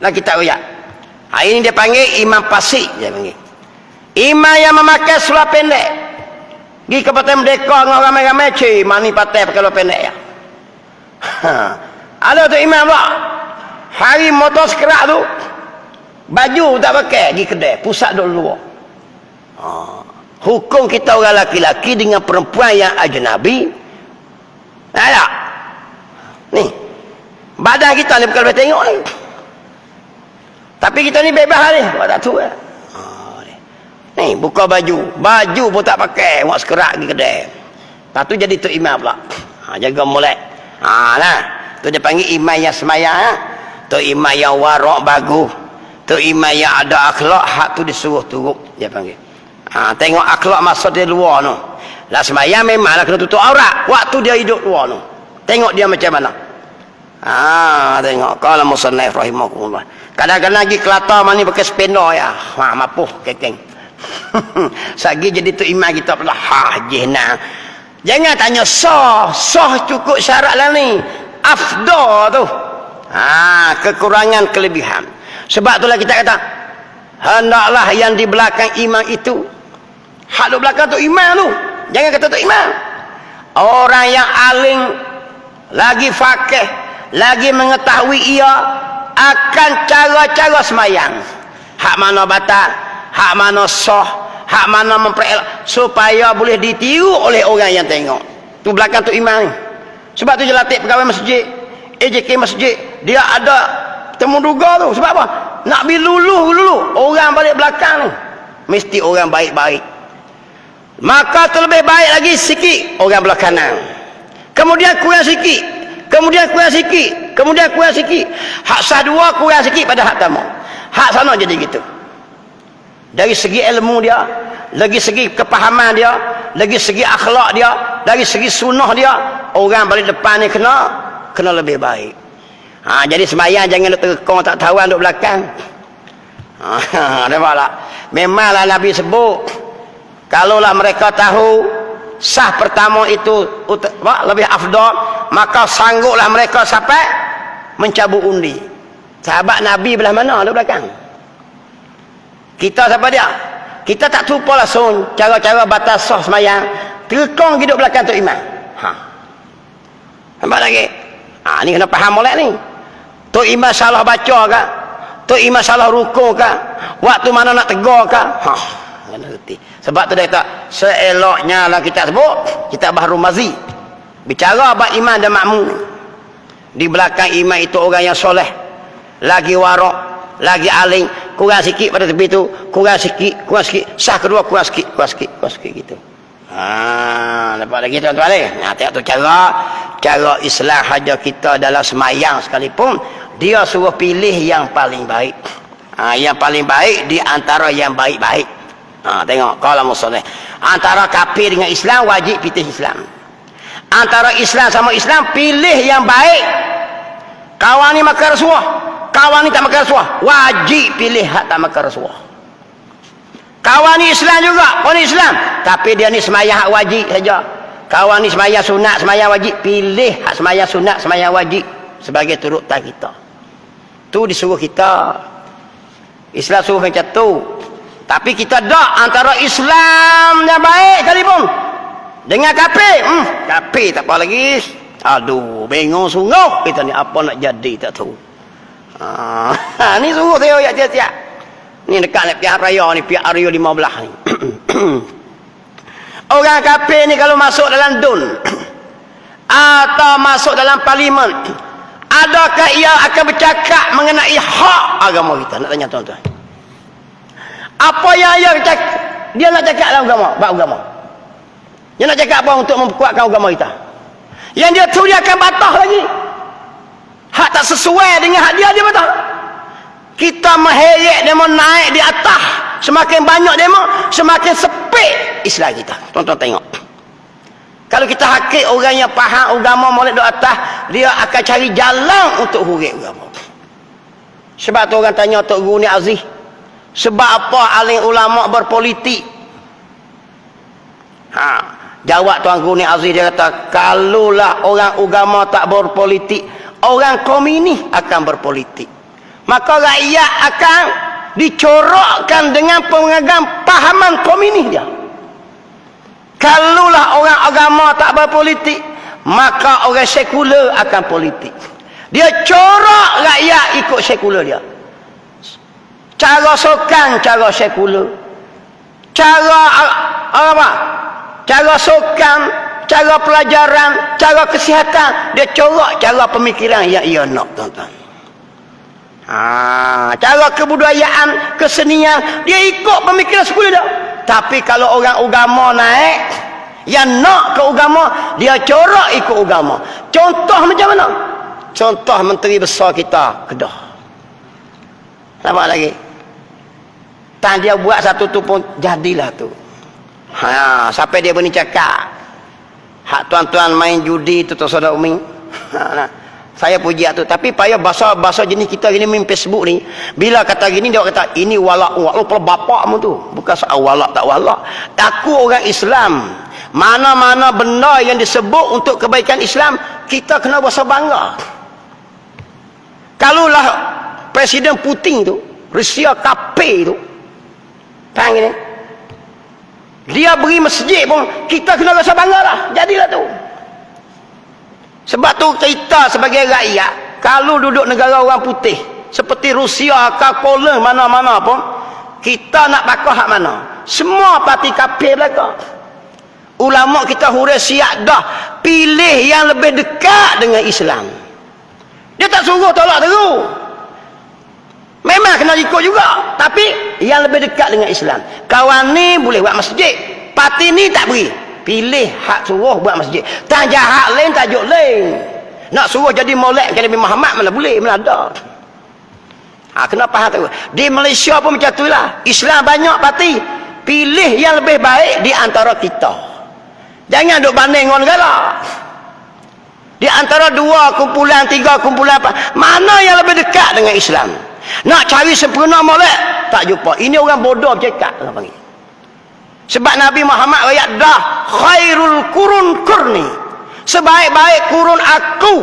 Lah kitab royak. Ini dia panggil imam fasik, dia panggil. Imam yang memakai seluar pendek. Pergi ke Partai Merdeka dengan ramai-ramai, mani partai pakai seluar pendek ya. Ada tu imam pula. Hari motor sekerak tu, baju tak pakai, pergi kedai, pusat dulu. Hukum kita orang laki-laki dengan perempuan yang ajnabi. Ada. Ni. Badan kita ni bukan boleh tengok ni. Tapi kita ni bebas ni. Buat tak tahu lah. Ni buka baju. Baju pun tak pakai. Buat sekerak pergi kedai. Lepas tu jadi Tok Imam pula. Jaga molek. Nah. Tu dia panggil imam yang semayang. Tok Imam yang warak bagus. Tok Imam yang ada akhlak. Hak tu disuruh turut. Dia panggil. Tengok akhlak masa dia luar tu. Lah semayang memanglah kena tutup aurat. Waktu dia hidup luar tu. Tengok dia macam mana. Tengok. Qala musannif rahimahullah. Kadang-kadang lagi Kelantan mana pakai sepeda ya. Mapuh kekeng. Sagi jadi Tok Imam kita pula. Jenang. Jangan tanya sah. Sah cukup syarat lah ni. Afdal tu. Kekurangan kelebihan. Sebab itulah kita kata. Hendaklah yang di belakang imam itu. Hak di belakang Tok Imam tu. Jangan kata Tok Imam. Orang yang alim. Lagi fakih. Lagi mengetahui ia. Akan cara-cara semayang. Hak mana batal. Hak mana sah. Hak mana memperelak. Supaya boleh ditiru oleh orang yang tengok. Tu belakang Tok Imam ni. Sebab tu je latih pegawai masjid. AJK masjid. Dia ada temu duga tu. Sebab apa? Nak pergi luluh. Orang balik belakang ni. Mesti orang baik-baik. Maka terlebih baik lagi sikit orang belah kanan. Kemudian kurang sikit. Kemudian kurang sikit. Hak sah dua kurang sikit pada hak tamu. Hak sana jadi gitu. Dari segi ilmu dia, lagi segi kepahaman dia, lagi segi akhlak dia, dari segi sunnah dia, orang balik depan ni kena lebih baik. Jadi semayang jangan duk terkong tak tahuan duk belakang. Nampak tak? Memanglah Nabi sebut kalaulah mereka tahu sah pertama itu lebih afdal, maka sangguplah mereka sampai mencabut undi. Sahabat Nabi belah mana duk belakang? Kita siapa dia? Kita tak terlupa langsung cara-cara batas sah semayang. Terkong hidup belakang Tok Imam. Nampak lagi? Ni kena faham molek ni. Tok Imam salah baca ke? Tok Imam salah rukuk ke? Waktu mana nak tegur ke? Kena reti. Sebab tu dia kata, seeloknya lah kita sebut, kita Bahrul Mazi. Bicara abad imam dan makmum. Di belakang imam itu orang yang soleh. Lagi warak, lagi aling. Kurang sikit pada tepi tu, kurang sikit. Sah kedua kurang sikit gitu. Dapat lagi tuan-tuan ni. Tengok tu cara Islam haja kita dalam semayang sekalipun, dia suruh pilih yang paling baik. Yang paling baik di antara yang baik-baik. Tengok kalau musnah. Antara kafir dengan Islam wajib pilih Islam. Antara Islam sama Islam pilih yang baik. Kawan ni makan rasuah, kawan ni tak makan rasuah, wajib pilih hak tak makan rasuah. Kawan ni Islam juga, orang Islam, tapi dia ni semayang hak wajib saja. Kawan ni semayang sunat, semayang wajib, pilih hak semayang sunat, semayang wajib sebagai turutan kita. Tu disuruh kita. Islam suruh macam tu. Tapi kita tak antara Islam yang baik sekalipun dengan kafir. Kafir tak apa lagi. Aduh, bingung sungguh kita ni apa nak jadi tak tahu. Ni suruh saya ya tiap-tiap. Ni dekat ni pihak raya ni, pihak Aryo 15 ni. Orang kafir ni kalau masuk dalam DUN atau masuk dalam parlimen, adakah ia akan bercakap mengenai hak agama kita? Nak tanya tuan-tuan. Apa yang dia nak cakap dalam agama, bab agama? Dia nak cakap apa untuk memperkuatkan agama kita? Yang dia tu dia akan batah lagi. Hak tak sesuai dengan hak dia batah. Kita mengheret demo naik di atas. Semakin banyak demo, semakin sepit Islam kita. Tuan-tuan tengok. Kalau kita hakik orang yang faham agama molek di atas, dia akan cari jalan untuk huruf agama. Sebab tu orang tanya Tok Guru ni Aziz, sebab apa alim ulama berpolitik? Jawab Tuan Guru ni Aziz, dia kata, kalaulah orang agama tak berpolitik, orang komunis akan berpolitik. Maka rakyat akan dicorokkan dengan pengagam pahaman komunis dia. Kalaulah orang agama tak berpolitik, maka orang sekular akan politik. Dia corok rakyat ikut sekular dia. Cara sokan, cara sekular. Cara apa? Cara sokan, cara pelajaran, cara kesihatan, dia corak cara pemikiran yang ia nak, tuan-tuan. Cara kebudayaan, kesenian, dia ikut pemikiran sekolah dia. Tapi kalau orang agama naik, yang nak ke agama, dia corak ikut agama. Contoh macam mana? Contoh menteri besar kita, Kedah. Nampak lagi? Tak dia buat satu tu pun jadilah tu. Sampai dia berani cakap, hak tuan-tuan main judi tu saudara Umi. Saya puji tu. Tapi payah bahasa jenis kita gini main Facebook ni. Bila kata gini dia kata ini walak kalau bapakmu tu. Bukan soal walak tak walak. Aku orang Islam. Mana-mana benda yang disebut untuk kebaikan Islam, kita kena rasa bangga. Kalaulah Presiden Putin tu, Rusia kafir tu, panggil ni, dia beri masjid pun kita kena rasa bangga lah. Jadilah tu. Sebab tu kita sebagai rakyat, kalau duduk negara orang putih seperti Rusia ke Poland, mana-mana pun, kita nak pakai hak mana? Semua parti kafir belaka. Ulama kita hurai siap dah pilih yang lebih dekat dengan Islam. Dia tak suruh tolak teru. Memang kena ikut juga, tapi yang lebih dekat dengan Islam. Kawan ni boleh buat masjid, parti ni tak beri. Pilih hak suruh buat masjid. Tak jahat lain, tajuk lain. Nak suruh jadi molek ke Nabi Muhammad mana boleh, mana ada. Kenapa hak tu? Di Malaysia pun macam tu lah. Islam banyak parti. Pilih yang lebih baik di antara kita. Jangan duk banding dengan negara. Di antara 2 kumpulan, 3 kumpulan, mana yang lebih dekat dengan Islam? Nak cari sempurna molek, tak jumpa. Ini orang bodoh bercakap. Sebab Nabi Muhammad ayat dah khairul kurun kurni, sebaik-baik kurun aku.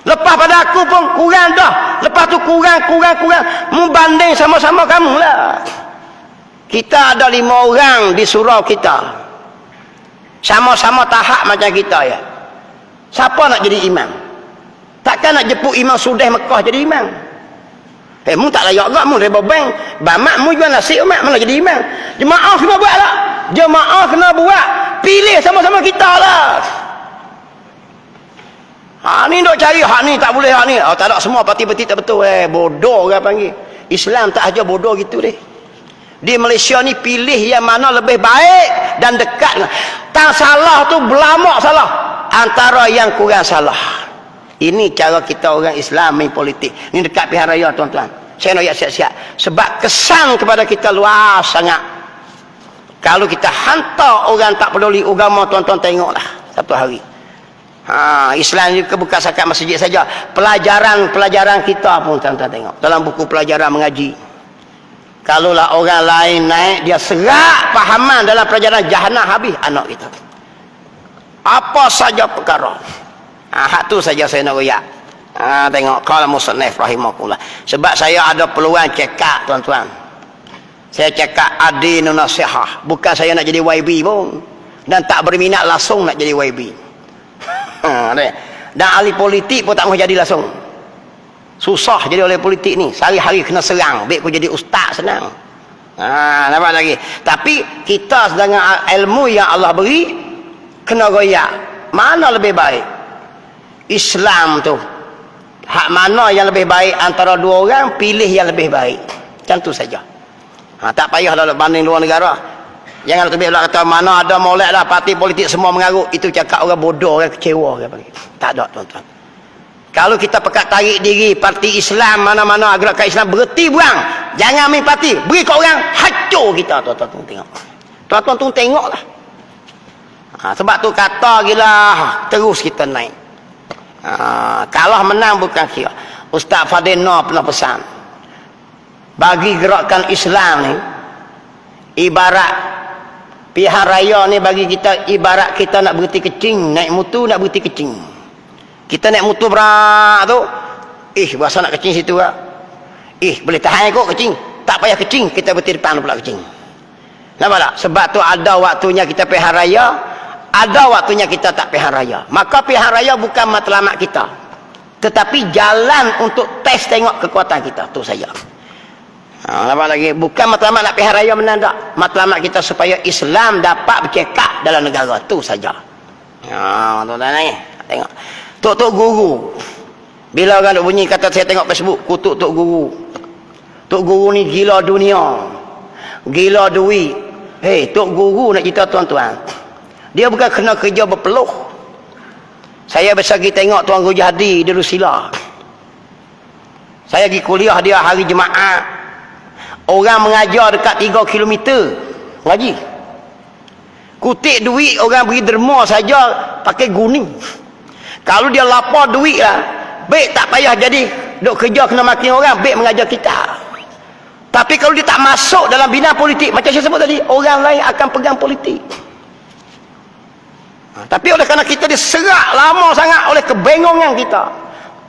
Lepas pada aku pun kurang dah. Lepas tu kurang membanding sama-sama kamu lah. Kita ada 5 orang di surau kita, sama-sama tahap macam kita ya. Siapa nak jadi imam? Takkan nak jemput imam Sudah Mekah jadi imam? Mu tak layak gak, mu reba bank, bamak mu jual nasi umat mana jadi imam. Jemaah kena buat lah. Jemaah kena buat. Pilih sama-sama kita lah. Ni duk cari hak ni tak boleh hak ni. Tak ada, semua parti-parti tak betul. Bodoh orang panggil. Islam tak aja bodoh gitu deh. Di Malaysia ni pilih yang mana lebih baik dan dekat. Tak salah tu belamak salah. Antara yang kurang salah. Ini cara kita orang Islam main politik. Ini dekat pilihan raya tuan-tuan. Saya nak siap-siap. Sebab kesan kepada kita luas sangat. Kalau kita hantar orang tak peduli agama, tuan-tuan tengoklah satu hari. Islam juga bukan sakat masjid saja. Pelajaran kita pun tuan-tuan tengok. Dalam buku pelajaran mengaji. Kalaulah orang lain naik, dia serak pahaman dalam pelajaran jahanam, habis anak kita. Apa saja perkara. Hak tu saja saya nak royak. Tengok qala musannif rahimahullah. Sebab saya ada peluang cekak tuan-tuan. Saya cekak adinu nasihah. Bukan saya nak jadi YB pun. Dan tak berminat langsung nak jadi YB. Dan ahli politik pun tak mahu jadi langsung. Susah jadi oleh politik ni. Sehari-hari kena serang. Baik aku jadi ustaz senang. Nampak lagi. Tapi kita dengan ilmu yang Allah beri, kena royak. Mana lebih baik? Islam tu hak mana yang lebih baik antara 2 orang, pilih yang lebih baik. Macam tu saja. Tak payah lah banding luar negara. Jangan tu biarlah kata mana ada molek lah parti politik semua mengarut. Itu cakap orang bodoh, orang kecewa orang panggil. Tak ada tuan-tuan. Kalau kita pekat tarik diri parti Islam, mana-mana gerakan Islam berhenti buang. Jangan main parti, beri kat orang, hancur kita tuan-tuan tengok. Tuan-tuan tu tengoklah. Sebab tu kata gila terus kita naik. Kalah menang bukan kira. Ustaz Fadil Noor pernah pesan, bagi gerakan Islam ni ibarat pihak raya ni, bagi kita ibarat kita nak berhenti kecing, naik motor nak berhenti kecing. Kita naik motor berat tu, berasa nak kecing situ lah. Boleh tahan kot kecing, tak payah kecing, kita berhenti depan pula kecing. Nampak tak? Sebab tu ada waktunya kita pihak raya, ada waktunya kita tak pihak raya. Maka pihak raya bukan matlamat kita, tetapi jalan untuk tes tengok kekuatan kita. Tu saja. Nampak lagi? Bukan matlamat nak pihak raya menandak. Matlamat kita supaya Islam dapat bercekak dalam negara. Tu saja. Tuan-tuan ni tengok tok guru. Bila orang duk bunyi kata saya tengok Facebook kutuk tok guru. Tok guru ni gila dunia, gila duit. Hei, tok guru nak cerita tuan-tuan, dia bukan kena kerja berpeluh. Saya biasa pergi tengok Tuan Guru Jadi di Rusila. Saya pergi kuliah dia hari Jumaat. Orang mengajar dekat 3 km ngaji. Kutik duit orang pergi derma saja pakai guning. Kalau dia lapar duit lah, baik tak payah jadi duk kerja kena makin orang, baik mengajar kita. Tapi kalau dia tak masuk dalam bina politik, macam saya sebut tadi, orang lain akan pegang politik. Tapi oleh kerana kita diserak lama sangat oleh kebengongan kita,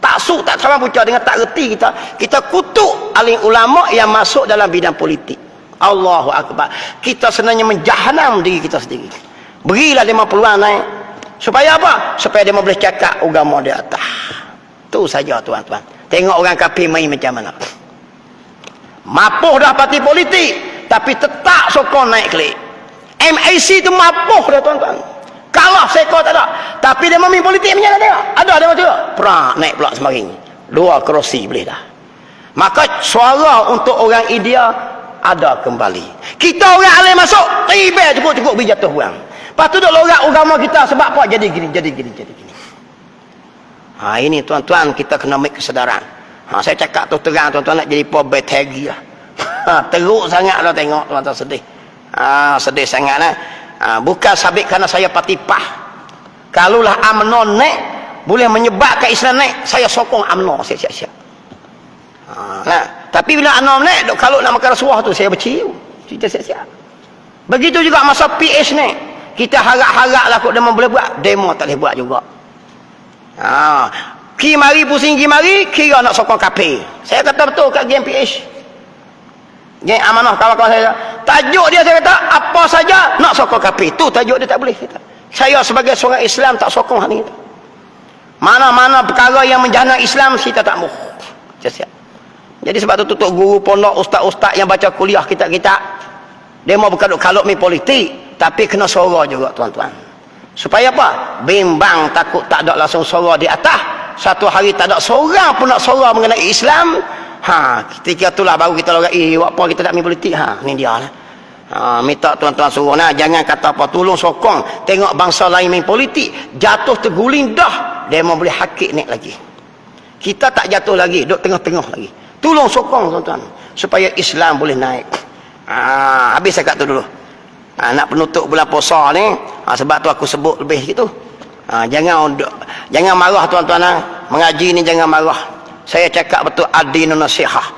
tak suk tak sama pucah dengan tak reti kita kutuk alim ulama yang masuk dalam bidang politik. Allahu Akbar. Kita sebenarnya menjahanam diri kita sendiri. Berilah dia peluang naik. Supaya apa? Supaya dia boleh cakap agama di atas. Tu saja tuan-tuan. Tengok orang kafir main macam mana. Mapuh dah parti politik, tapi tetap sokong naik kelik. MAC tu mapuh dah tuan-tuan. Kalah seko tak ada. Tapi dia memimpin politik punya tak tengok. Ada dia macam tu. Perak naik pula semakin. 2 kerusi boleh dah. Maka suara untuk orang India ada kembali. Kita orang alim masuk, tiba cukup pergi jatuh orang. Lepas tu duk lorak agama kita sebab apa? Jadi gini. Ini tuan-tuan kita kena ambil kesedaran. Saya cakap tu terang tuan-tuan nak jadi pobetegi lah. Teruk sangat lah tengok tuan-tuan sedih. Sedih sangat lah. Bukan sabit kerana saya patipah. Kalulah UMNO naik boleh menyebabkan Islam naik, saya sokong UMNO siap-siap. Tapi bila UMNO naik, kalau nak makan rasuah tu saya bercium. Kita siap-siap. Begitu juga masa PH naik, kita harap-harap lah kok demo boleh buat, demo tak boleh buat juga. Ki mari pusing ki mari, kira nak sokong KP. Saya kata betul kat geng PH. Geng Amanah kawan-kawan saya. Tajuk dia saya kata apa saja nak sokong KP. Tu tajuk dia tak boleh kita. Saya sebagai seorang Islam tak sokong hal ini. Mana-mana perkara yang menjana Islam kita tak mahu. Siap. Jadi sebab tu tutup guru pondok ustaz-ustaz yang baca kuliah kita-kita. Dia mau bukan duk kaluk mi politik, tapi kena suara juga tuan-tuan. Supaya apa? Bimbang takut tak ada langsung suara di atas. Satu hari tak ada seorang pun nak suara mengenai Islam. Ketika itulah baru kita lorak, apa kita tak main politik. Ni dia lah. Minta tuan-tuan suruh nah, jangan kata apa, tolong sokong. Tengok bangsa lain main politik, jatuh terguling dah, dia mau boleh hakik naik lagi. Kita tak jatuh lagi, duduk tengah-tengah lagi. Tolong sokong tuan-tuan, supaya Islam boleh naik. Habis saya kata dulu. Nak penutup bulan puasa ni, sebab tu aku sebut lebih gitu. Jangan marah tuan-tuan. Mengaji ni jangan marah. Saya cakap betul adinun nasihah.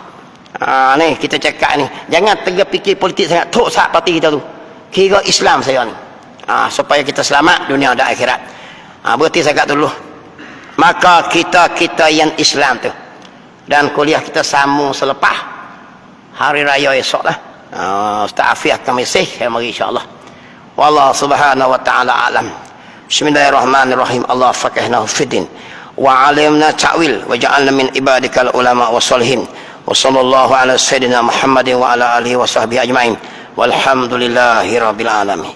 Ni kita cakap ni, jangan fikir politik sangat. Tok sat parti kita tu, kira Islam saya ni. Supaya kita selamat dunia dan akhirat. Berarti saya kata dulu, maka kita yang Islam tu, dan kuliah kita sambung selepas hari raya esok lah. Ustaz Afiah kami mari insyaAllah. Wallahu subhanahu wa ta'ala alam. Bismillahirrahmanirrahim. Allah faqihna fiddin wa alimna ta'wil wa ja'alna min ibadikal ulama wa salihin. Wa sallallahu ala sayyidina Muhammadin wa ala alihi wa sahbihi ajma'in. Walhamdulillahi rabbil alamin.